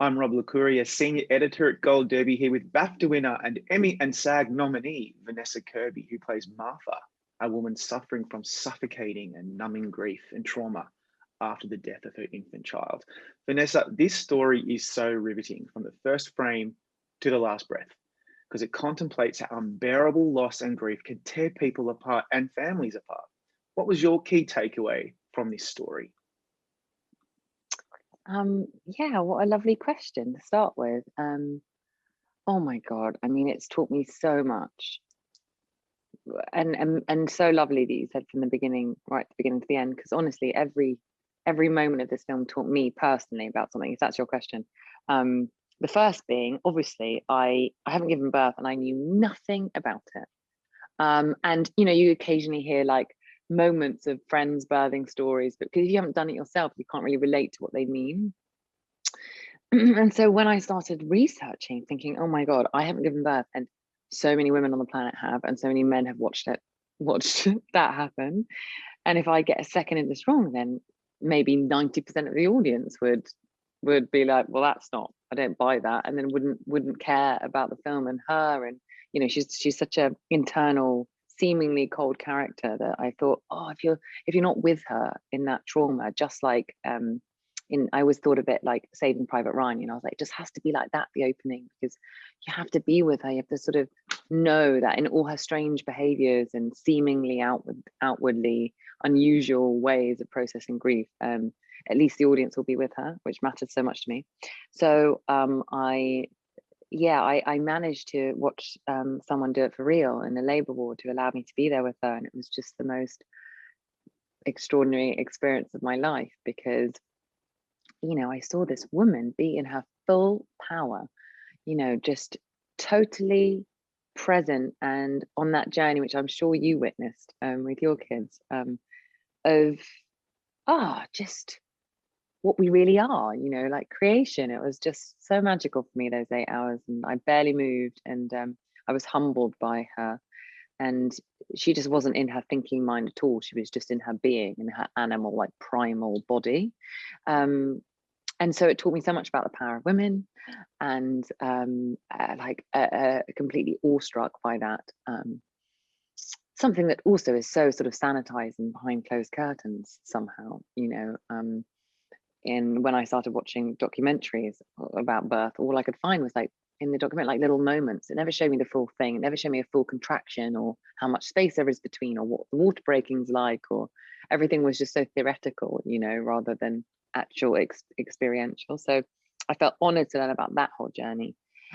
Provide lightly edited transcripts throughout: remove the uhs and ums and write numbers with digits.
I'm Rob Licuria, Senior Editor at Gold Derby, here with BAFTA winner and Emmy and SAG nominee, Vanessa Kirby, who plays Martha, a woman suffering from suffocating and numbing grief and trauma after the death of her infant child. Vanessa, this story is so riveting from the first frame to the last breath, because it contemplates how unbearable loss and grief can tear people apart and families apart. What was your key takeaway from this story? Yeah, what a lovely question to start with. Oh my God, I mean, it's taught me so much. And so lovely that you said from the beginning, right at the beginning to the end, because honestly, every moment of this film taught me personally about something, if that's your question. The first being, obviously, I haven't given birth and I knew nothing about it. And you occasionally hear like moments of friends birthing stories, but because you haven't done it yourself, you can't really relate to what they mean. And so when I started researching, thinking, oh my God, I haven't given birth, and so many women on the planet have, and so many men have watched that happen. And if I get a second in this wrong, then maybe 90% of the audience would be like, well, that's not, I don't buy that, and then wouldn't care about the film and her. And she's such a internal, seemingly cold character that I thought, oh, if you're not with her in that trauma, just like I always thought of it like Saving Private Ryan, I was like, it just has to be like that, the opening, because you have to be with her. You have to sort of know that in all her strange behaviors and seemingly outwardly unusual ways of processing grief, at least the audience will be with her, which matters so much to me. So I managed to watch someone do it for real in a labor ward to allow me to be there with her. And it was just the most extraordinary experience of my life, because I saw this woman be in her full power, just totally present and on that journey, which I'm sure you witnessed with your kids, of just what we really are, like creation. It was just so magical for me, those 8 hours, and I barely moved, and I was humbled by her. And she just wasn't in her thinking mind at all. She was just in her being, in her animal, like primal body. And so it taught me so much about the power of women, and completely awestruck by that. Something that also is so sort of sanitized and behind closed curtains somehow, and when I started watching documentaries about birth, all I could find was like in the document, like little moments. It never showed me the full thing. It never showed me a full contraction or how much space there is between, or what the water breaking's like, or everything was just so theoretical, rather than actual experiential. So I felt honored to learn about that whole journey.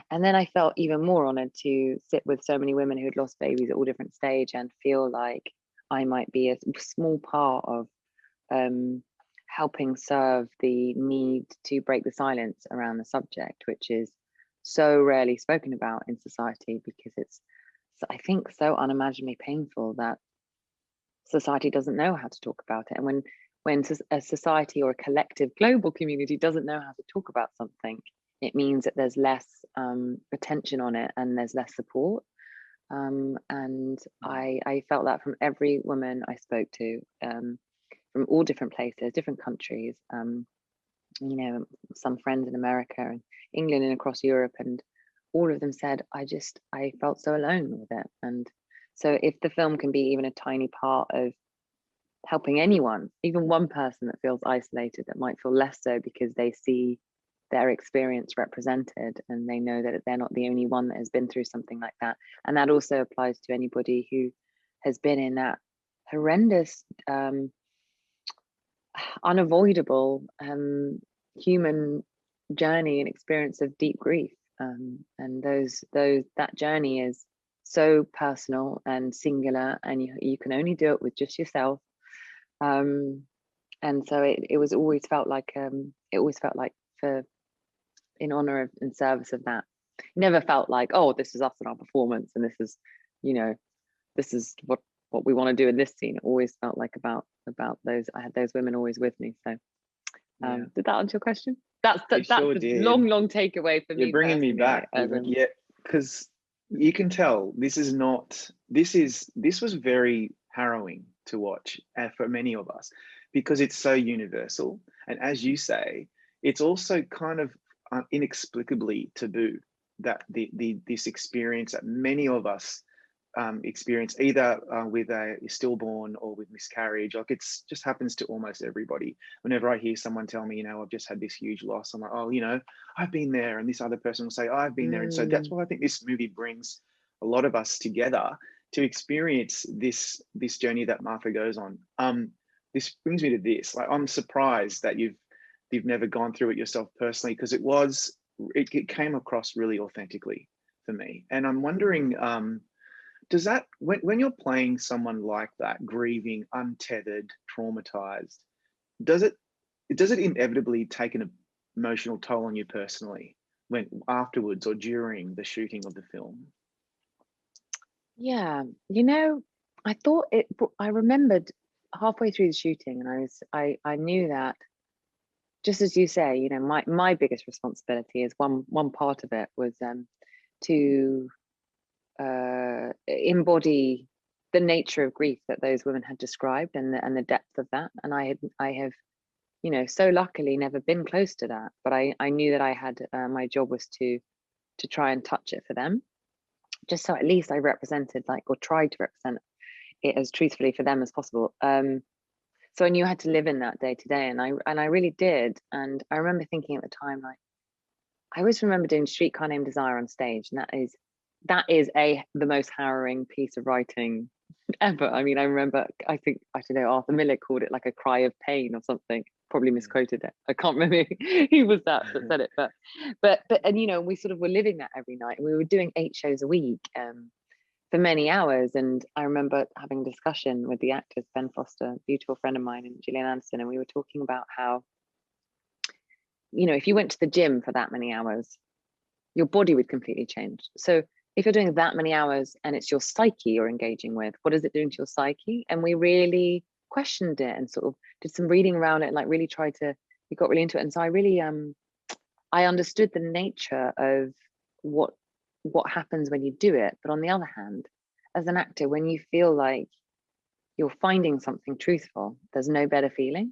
And then I felt even more honored to sit with so many women who had lost babies at all different stages and feel like I might be a small part of helping serve the need to break the silence around the subject, which is so rarely spoken about in society, because it's, I think, so unimaginably painful that society doesn't know how to talk about it. And when a society or a collective global community doesn't know how to talk about something, it means that there's less attention on it and there's less support. And I felt that from every woman I spoke to, from all different places, different countries, some friends in America and England and across Europe, and all of them said, I felt so alone with it. And so if the film can be even a tiny part of helping anyone, even one person that feels isolated, that might feel less so because they see their experience represented and they know that they're not the only one that has been through something like that. And that also applies to anybody who has been in that horrendous, unavoidable human journey and experience of deep grief. And that journey is so personal and singular, and you can only do it with just yourself. And so it was always felt like for in honor of, in service of that. It never felt like, oh, this is us in our performance and this is what we want to do in this scene. It always felt like about those. I had those women always with me. So did that answer your question? That's Sure the long takeaway for me. You're bringing me back. Yeah, because you can tell this was very harrowing to watch for many of us, because it's so universal. And as you say, it's also kind of inexplicably taboo. That this experience that many of us experience, either with a stillborn or with miscarriage. Like, it's just happens to almost everybody. Whenever I hear someone tell me, I've just had this huge loss, I'm like, oh, I've been there. And this other person will say, oh, I've been there. And so that's why I think this movie brings a lot of us together to experience this journey that Martha goes on. This brings me to this. Like, I'm surprised that you've never gone through it yourself personally, because it came across really authentically for me. And I'm wondering, does that, when you're playing someone like that, grieving, untethered, traumatized, does it inevitably take an emotional toll on you personally, when afterwards or during the shooting of the film? Yeah, I remembered halfway through the shooting, and I knew that, just as you say, my biggest responsibility is one part of it was to embody the nature of grief that those women had described, and the depth of that. And I have so luckily never been close to that, but I knew that I had my job was to try and touch it for them, just so at least I represented, or tried to represent it as truthfully for them as possible. So I knew I had to live in that day to day, and I really did. And I remember thinking at the time, I always remember doing Streetcar Named Desire on stage, and that is the most harrowing piece of writing ever. I mean, I remember, I don't know, Arthur Miller called it like a cry of pain or something. Probably misquoted it. I can't remember who was that said it, but and we sort of were living that every night. We were doing 8 shows a week for many hours. And I remember having a discussion with the actors, Ben Foster, a beautiful friend of mine, and Gillian Anderson, and we were talking about how, if you went to the gym for that many hours, your body would completely change. So if you're doing that many hours and it's your psyche you're engaging with, what is it doing to your psyche? And we really questioned it and sort of did some reading around it, and we got really into it. And so I really I understood the nature of what happens when you do it. But on the other hand, as an actor, when you feel like you're finding something truthful, there's no better feeling.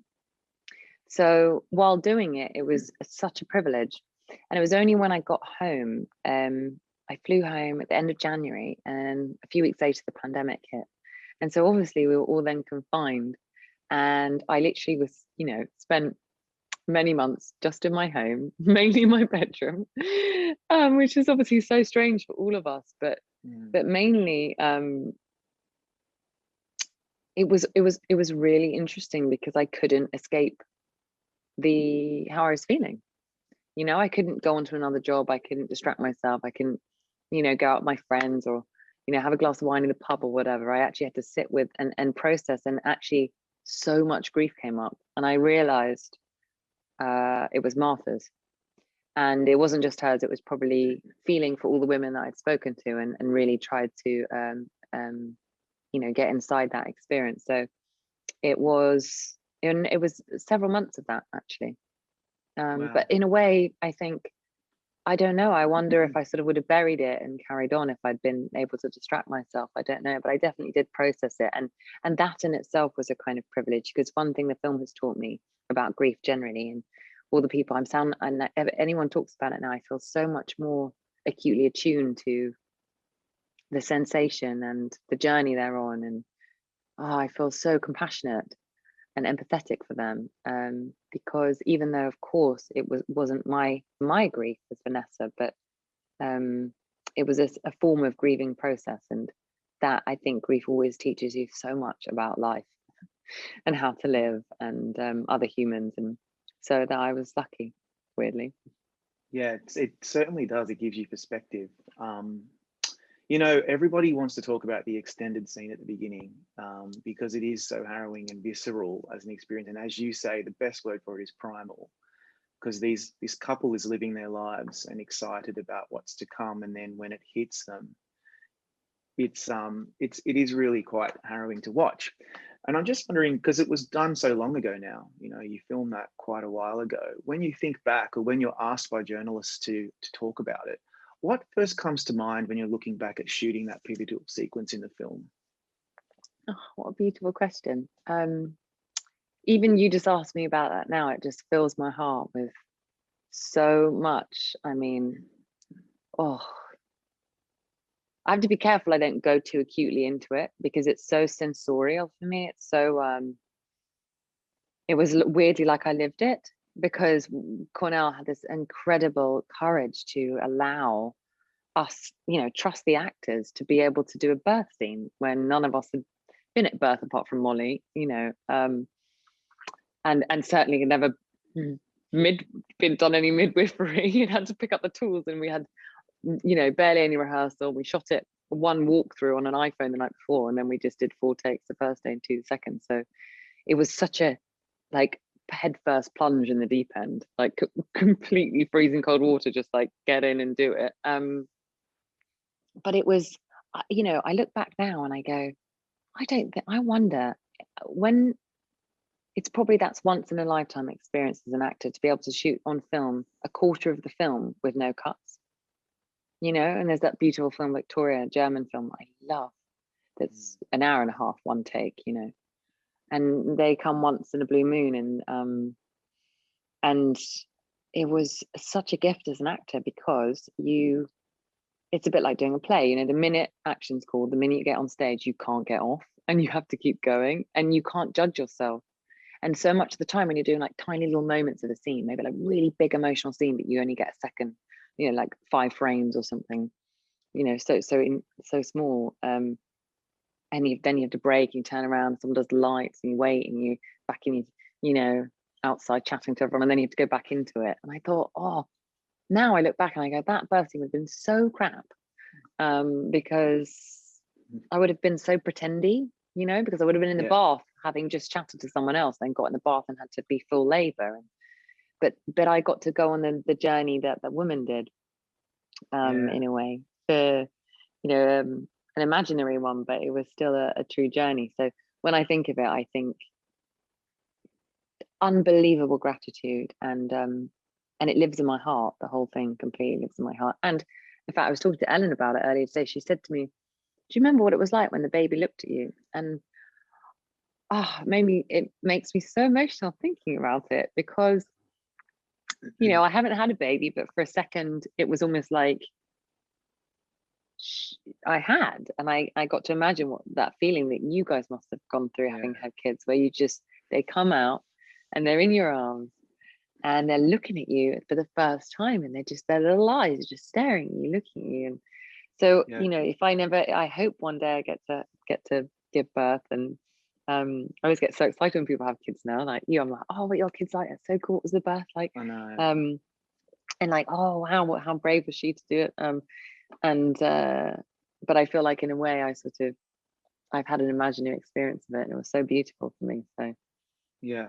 So while doing it, it was such a privilege. And it was only when I got home, I flew home at the end of January, and a few weeks later, the pandemic hit. And so obviously we were all then confined. And I literally was, spent many months just in my home, mainly my bedroom, which is obviously so strange for all of us. But mainly, it was really interesting because I couldn't escape how I was feeling. I couldn't go on to another job. I couldn't distract myself. I couldn't, go out with my friends or, have a glass of wine in the pub or whatever. I actually had to sit with and process, and actually so much grief came up. And I realized it was Martha's. And it wasn't just hers, it was probably feeling for all the women that I'd spoken to, and really tried to, get inside that experience. So it was several months of that, actually. Wow. But in a way, I think, I don't know, I wonder if I sort of would have buried it and carried on if I'd been able to distract myself. I don't know, but I definitely did process it. And that in itself was a kind of privilege, because one thing the film has taught me about grief generally, and all the people and anyone talks about it now, I feel so much more acutely attuned to the sensation and the journey they're on. And I feel so compassionate and empathetic for them, because even though of course it wasn't my grief as Vanessa, but it was a form of grieving process. And that, I think, grief always teaches you so much about life and how to live, and other humans. And so that I was lucky, weirdly. Yeah, it certainly does. It gives you perspective. Everybody wants to talk about the extended scene at the beginning, because it is so harrowing and visceral as an experience. And as you say, the best word for it is primal, because this couple is living their lives and excited about what's to come. And then when it hits them, it is really quite harrowing to watch. And I'm just wondering, because it was done so long ago now, you filmed that quite a while ago. When you think back, or when you're asked by journalists to talk about it, what first comes to mind when you're looking back at shooting that pivotal sequence in the film? Oh, what a beautiful question. Even you just asked me about that now, it just fills my heart with so much. I mean, oh, I have to be careful I don't go too acutely into it, because it's so sensorial for me. It's so it was weirdly like I lived it, because Cornell had this incredible courage to allow us, you know, trust the actors to be able to do a birth scene when none of us had been at birth apart from Molly, you know, and certainly never been done any midwifery. You had to pick up the tools, and we had, you know, barely any rehearsal. We shot it one walkthrough on an iPhone the night before, and then we just did 4 takes the first day and 2 the second. So it was such a like head first plunge in the deep end, like completely freezing cold water, just like get in and do it. But it was, you know, I look back now and I go, I wonder when it's probably that's once in a lifetime experience as an actor to be able to shoot on film a quarter of the film with no cuts, you know. And there's that beautiful film Victoria, German film I love, that's an hour and a half, one take, you know, and they come once in a blue moon. And it was such a gift as an actor, because it's a bit like doing a play, you know, the minute action's called, the minute you get on stage, you can't get off and you have to keep going, and you can't judge yourself. And so much of the time when you're doing like tiny little moments of a scene, maybe like really big emotional scene, but you only get a second, you know, like 5 frames or something, you know, so small. And then you have to break, you turn around, someone does the lights, and you wait, and you back in, you know, outside chatting to everyone, and then you have to go back into it. And I thought, oh, now I look back and I go, that birth scene would have been so crap, because I would have been so pretendy, you know, because I would have been in the bath having just chatted to someone else, then got in the bath and had to be full labor. But I got to go on the journey that that woman did, in a way, for, you know, an imaginary one, but it was still a true journey. So when I think of it, I think unbelievable gratitude, and it lives in my heart. The whole thing completely lives in my heart. And in fact, I was talking to Ellen about it earlier today. She said to me, do you remember what it was like when the baby looked at you? And it makes me so emotional thinking about it, because, you know, I haven't had a baby, but for a second it was almost like I had, and I got to imagine what that feeling that you guys must have gone through having had kids, where they come out and they're in your arms and they're looking at you for the first time, and their little eyes are just staring at you, looking at you. And so, you know, I hope one day I get to give birth. And I always get so excited when people have kids now, like you. I'm like, oh, what your kids like? It's so cool. What was the birth like? I know. And like, oh wow, how brave was she to do it? But I feel like in a way I've had an imaginary experience of it, and it was so beautiful for me. So yeah,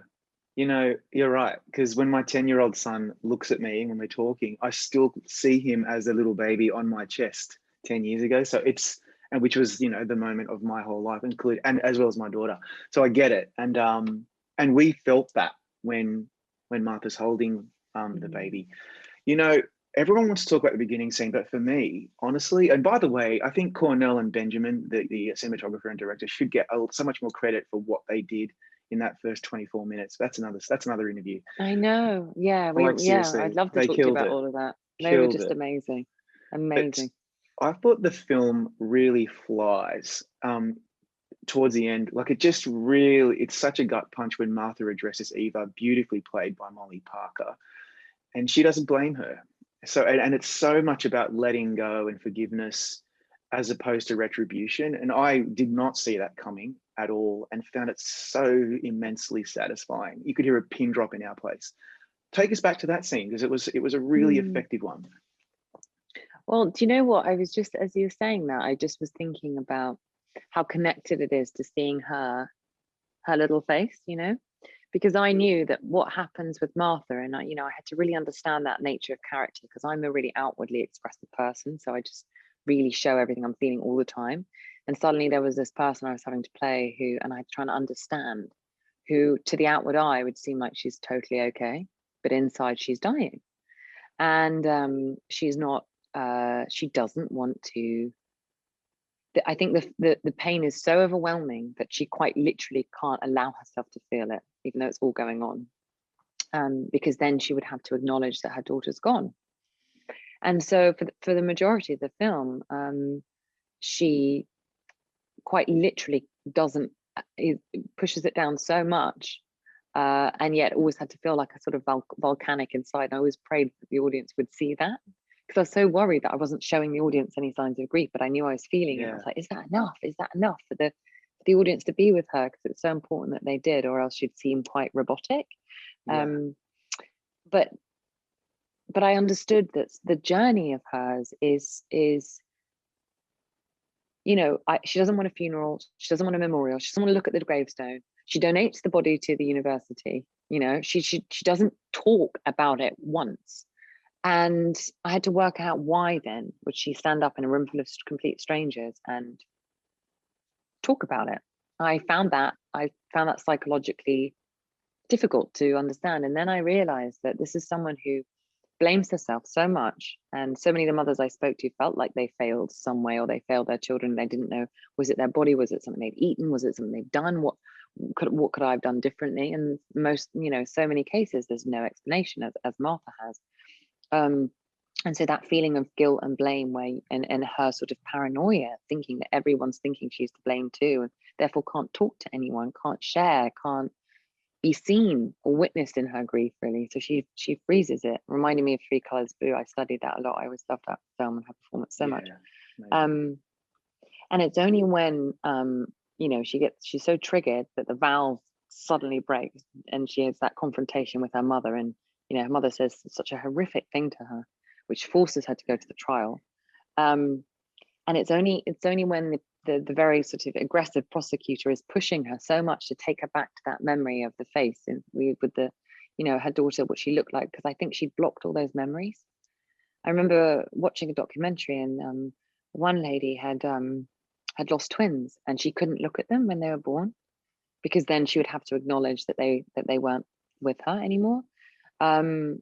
you know, you're right, because when my 10-year-old son looks at me when we're talking, I still see him as a little baby on my chest 10 years ago. So and which was, you know, the moment of my whole life, and as well as my daughter. So I get it. And we felt that when Martha's holding the baby. You know, everyone wants to talk about the beginning scene, but for me, honestly, and by the way, I think Cornell and Benjamin, the cinematographer and director, should get so much more credit for what they did in that first 24 minutes. That's another interview. I know. Yeah, seriously, I'd love to talk to you about all of that. They were just amazing. Amazing. But I thought the film really flies towards the end. Like it's such a gut punch when Martha addresses Eva, beautifully played by Molly Parker, and she doesn't blame her. So, and it's so much about letting go and forgiveness as opposed to retribution. And I did not see that coming at all, and found it so immensely satisfying. You could hear a pin drop in our place. Take us back to that scene, because it was a really effective one. Well, do you know what? I was just, as you were saying that, I just was thinking about how connected it is to seeing her little face, you know, because I knew that what happens with Martha, and I had to really understand that nature of character, because I'm a really outwardly expressive person. So I just really show everything I'm feeling all the time. And suddenly there was this person I was having to play and I had to try and understand, who to the outward eye would seem like she's totally okay, but inside she's dying. And she's not, she doesn't want to. I think the pain is so overwhelming that she quite literally can't allow herself to feel it, even though it's all going on. because then she would have to acknowledge that her daughter's gone. And so for the majority of the film, she quite literally pushes it down so much, and yet always had to feel like a sort of volcanic inside. And I always prayed that the audience would see that, because I was so worried that I wasn't showing the audience any signs of grief, but I knew I was feeling it. I was like, is that enough? Is that enough for the audience to be with her? Because it's so important that they did, or else she'd seem quite robotic. But I understood that the journey of hers is you know, she doesn't want a funeral, she doesn't want a memorial, she doesn't want to look at the gravestone. She donates the body to the university. You know, she doesn't talk about it once. And I had to work out why then would she stand up in a room full of complete strangers and talk about it. I found that psychologically difficult to understand. And then I realized that this is someone who blames herself so much, and so many of the mothers I spoke to felt like they failed some way, or they failed their children. They didn't know, was it their body, was it something they'd eaten, was it something they'd done, what could I have done differently? And most, you know, so many cases there's no explanation, as Martha has. And so that feeling of guilt and blame, and her sort of paranoia, thinking that everyone's thinking she's to blame too, and therefore can't talk to anyone, can't share, can't be seen or witnessed in her grief, really. So she freezes it, reminding me of Three Colors Blue. I studied that a lot. I always loved that film and her performance so much. And it's only when you know, she's so triggered that the valve suddenly breaks, and she has that confrontation with her mother, and you know, her mother says such a horrific thing to her, which forces her to go to the trial. And it's only when the very sort of aggressive prosecutor is pushing her so much to take her back to that memory of the face with the, you know, her daughter, what she looked like, because I think she blocked all those memories. I remember watching a documentary, and one lady had lost twins, and she couldn't look at them when they were born, because then she would have to acknowledge that they weren't with her anymore. And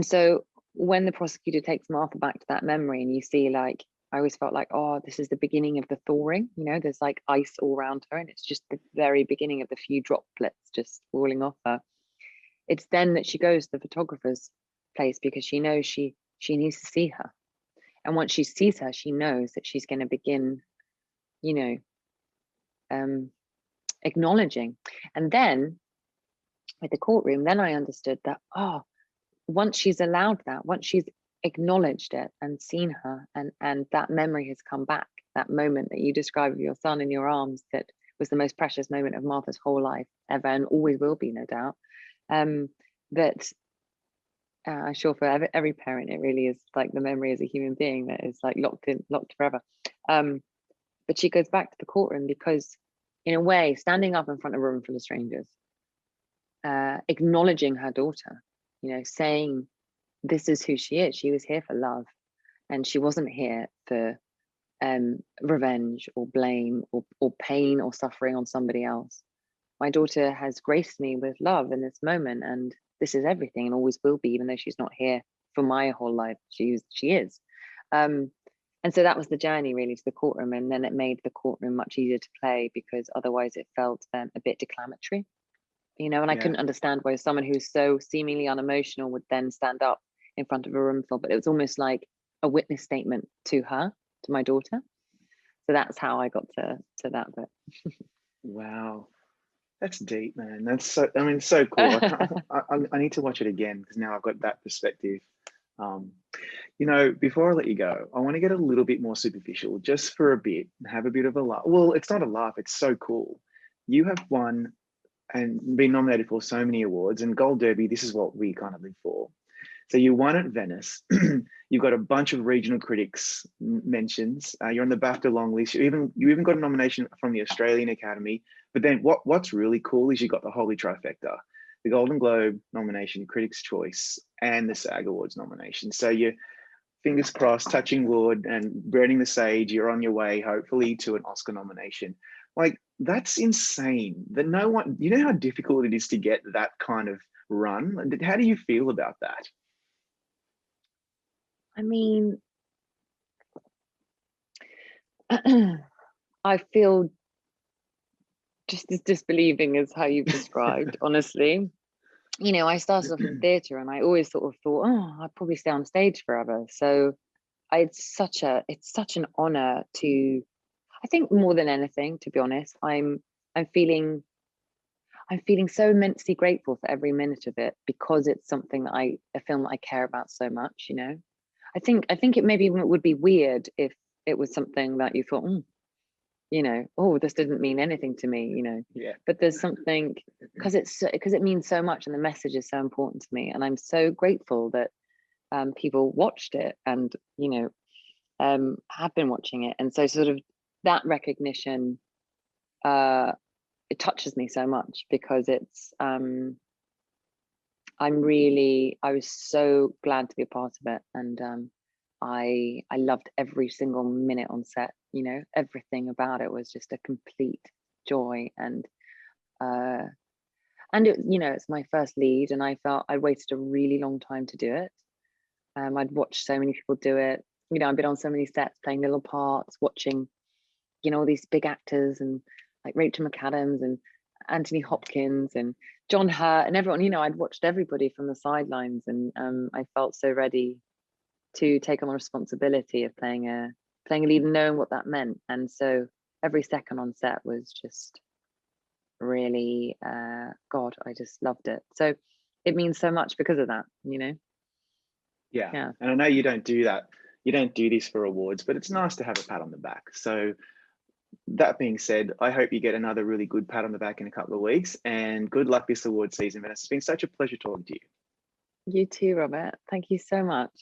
so when the prosecutor takes Martha back to that memory, and you see, like, I always felt like, oh, this is the beginning of the thawing. You know, there's like ice all around her, and it's just the very beginning of the few droplets just falling off her. It's then that she goes to the photographer's place, because she knows she needs to see her. And once she sees her, she knows that she's going to begin, you know, acknowledging. And then with the courtroom, then I understood that, oh, once she's allowed that, once she's acknowledged it and seen her, and that memory has come back, that moment that you described of your son in your arms, that was the most precious moment of Martha's whole life ever, and always will be, no doubt. That I'm sure for every parent, it really is like the memory as a human being that is like locked forever. But she goes back to the courtroom because, in a way, standing up in front of a room full of strangers, acknowledging her daughter, you know, saying, this is who she is. She was here for love, and she wasn't here for revenge or blame or pain or suffering on somebody else. My daughter has graced me with love in this moment, and this is everything and always will be, even though she's not here for my whole life. She is. And so that was the journey really to the courtroom, and then it made the courtroom much easier to play, because otherwise it felt a bit declamatory, you know. And I couldn't understand why someone who's so seemingly unemotional would then stand up in front of a room full, but it was almost like a witness statement to her, to my daughter. So that's how I got to that bit. Wow, that's deep, man. That's so, I mean, so cool. I need to watch it again, because now I've got that perspective. You know, before I let you go, I want to get a little bit more superficial, just for a bit, and have a bit of a laugh. Well, it's not a laugh, it's so cool. You have won and been nominated for so many awards, and Gold Derby, this is what we kind of live for. So you won at Venice. You've got a bunch of regional critics mentions. You're on the BAFTA long list. You even got a nomination from the Australian Academy. But then what's really cool is you got the holy trifecta: the Golden Globe nomination, Critics' Choice, and the SAG Awards nomination. So you're, fingers crossed, touching wood and burning the sage, you're on your way, hopefully, to an Oscar nomination. Like, that's insane. That no one, you know how difficult it is to get that kind of run? How do you feel about that? I mean, I feel just as disbelieving as how you've described, honestly. you know, I started off in theatre, and I always sort of thought, oh, I'd probably stay on stage forever. So it's such an honor to, I think more than anything, to be honest, I'm feeling so immensely grateful for every minute of it, because it's something that a film that I care about so much, you know. I think it maybe would be weird if it was something that you thought, you know, oh, this didn't mean anything to me, you know. Yeah. But there's something, because it means so much, and the message is so important to me, and I'm so grateful that people watched it, and you know, have been watching it, and so sort of that recognition, it touches me so much, because it's I was so glad to be a part of it, and I loved every single minute on set. You know, everything about it was just a complete joy, and it, you know, it's my first lead, and I felt I waited a really long time to do it. I'd watched so many people do it. You know, I've been on so many sets playing little parts, watching, you know, all these big actors, and like Rachel McAdams and Anthony Hopkins and John Hurt and everyone. You know, I'd watched everybody from the sidelines, and I felt so ready to take on the responsibility of playing a lead and knowing what that meant. And so every second on set was just really, God, I just loved it. So it means so much because of that, you know. Yeah. And I know you don't do that. You don't do this for awards, but it's nice to have a pat on the back. So that being said, I hope you get another really good pat on the back in a couple of weeks, and good luck this award season, Vanessa. It's been such a pleasure talking to you. You too, Robert. Thank you so much.